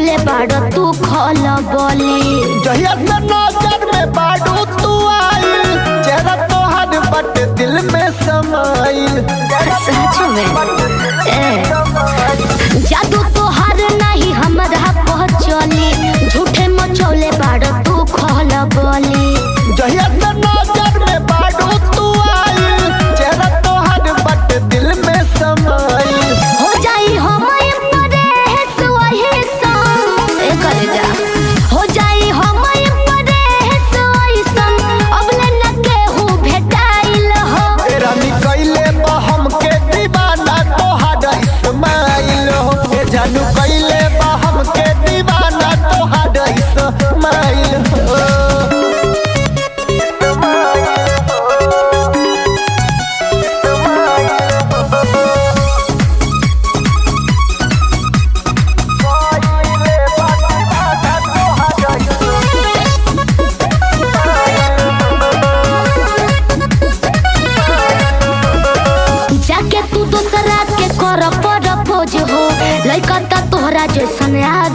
मचौले बाड़ो तू खोल बोली जहिया से नजर में बाड़ू तू आई चेहरा तोहर बट दिल में समाइल सच में जादू तोहर नहीं हमरा पहचली झूठे मचौले बाड़ो तू खोल बोली जहिया से नजर में बाड़ू तू आई चेहरा तोहर बट दिल में समाइल हो जाई हम परेश वही संग कर जा हो जाई हम परेश वही संग अब न केहू भेटाइल हो रानी कैले बा हमके दीवाना तोहर इस्माइल हो जानू कैले बा हमके दीवाना तोहर इस्माइल हो जाके तू दूसरा के कर प्रपोज हो लइका त तोहरा जैसन आ